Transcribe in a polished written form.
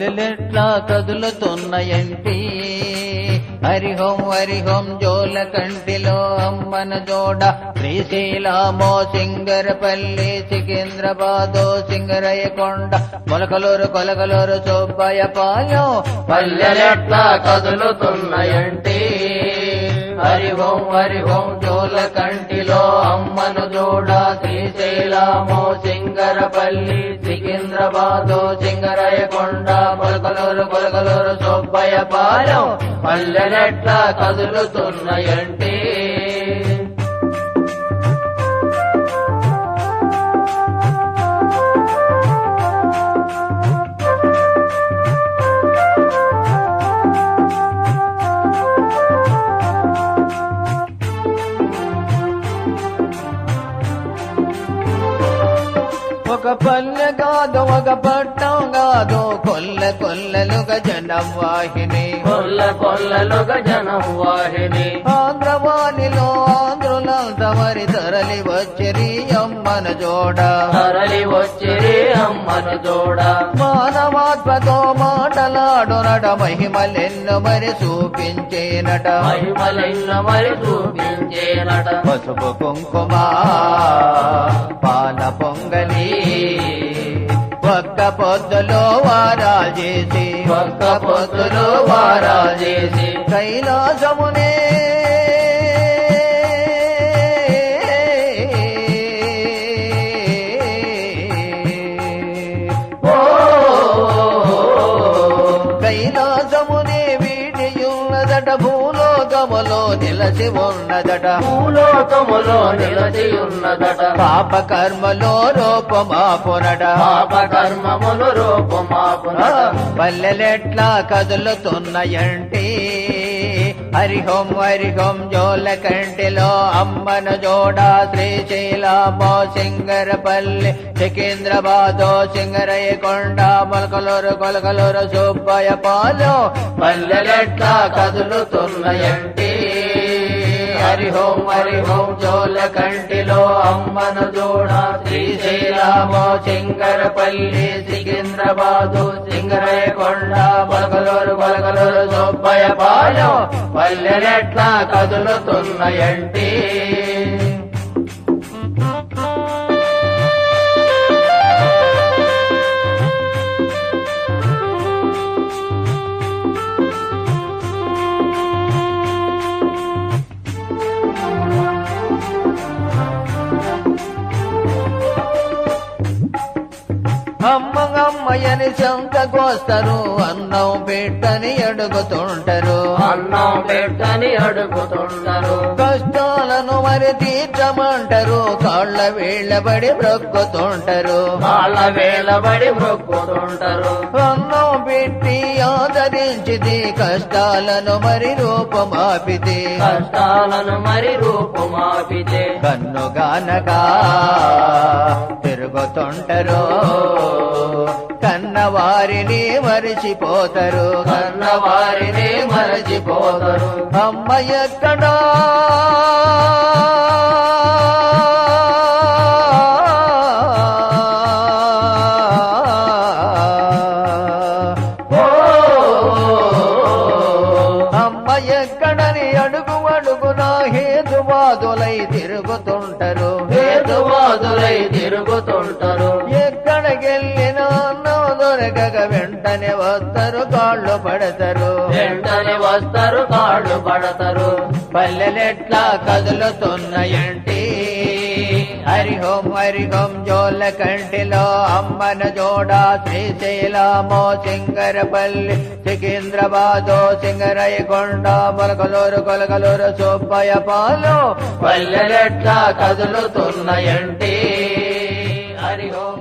పల్లెలెట్లా కదులుతున్నాయంటి హరిహోం జోల కంటిలో అమ్మన జోడ శ్రీశైలమో సింగరపల్లి సికింద్రాబాదో సింగరయ్యకొండ కొలకలూరు సుబ్బయ్యపాలెం పల్లెలెట్లా కదులుతున్నాయంటి హరిహోం జోల కంటిలో అమ్మను జోడ శ్రీశైలమో సింగరపల్లి సికింద్రాబాదో సింగరయ్యకొండ కొలకలూరు సుబ్బయ్యపాలెం పల్లెలెట్లా కదులుతున్నాయంటి ఒక పల్లె కాదు ఒక పట్టం కాదు కొల్లలుగా జనం వాహిని కొల్లలుగా జనం వాహిని ఆంధ్రవాణిలో ఆంధ్రులంతా మరి తరలి వచ్చిరి అమ్మన జోడ మానవాత్మతో మాటలాడునట మహిమలెన్నో మరి చూపించేనట పసుపు కుంకుమ పాల పొంగలి ఒక్క పొద్దులో వారాలు చేసి కైలాసమునే భూలోకములో నిలచి ఉన్నదట పాప కర్మలో రూపమాపునట పల్లెలెట్లా కదులుతున్నాయంటి హరిహోం జోల కంటిలో అమ్మను జోడ శ్రీశైలమో సింగరపల్లి సికింద్రాబాదో సింగరయ్యకొండ కొలకలూరు సుబ్బయ్యపాలెం పల్లెలెట్లా కదులుతున్నాయంటి హరిహోం జోల కంటిలో అమ్మను జోడ శ్రీశైలమో సింగరపల్లి సికింద్రాబాదు సింగరయ్యకొండ కొలకలూరు సుబ్బయ్యపాలెం పల్లెలెట్లా కదులుతున్నాయంటి అమ్మగమ్మయని శంకకొస్తారు అన్నం పెట్టని అడుగుతుంటారు కష్టాలను మరి తీర్చమంటారు కాళ్ళ వేళ్ళబడి బ్రొక్కుతుంటారు అన్నం పెట్టి ఆదరించిది కష్టాలను మరి రూపమాపితే కన్నుగానగా తిరుగుతుంటారు కన్నవారిని మరిచిపోతారు అమ్మ ఎక్కడా అమ్మ ఎక్కడని అడుగున హేతువాదులై తిరుగుతుంటారు ఎక్కడికెళ్ళినా అన్నం దొరకక వెంటనే వస్తారు కాళ్ళు పడతారు పల్లెలెట్లా కదులుతున్నాయంటి హరిహోం జోల కంటిలో అమ్మన జోడ శ్రీశైలమో సింగరపల్లి సికింద్రాబాదో సింగరయ్యకొండ కొలకలూరు సుబ్బయ్యపాలెం పల్లెలెట్లా కదులుతున్నాయంటి హరిహోం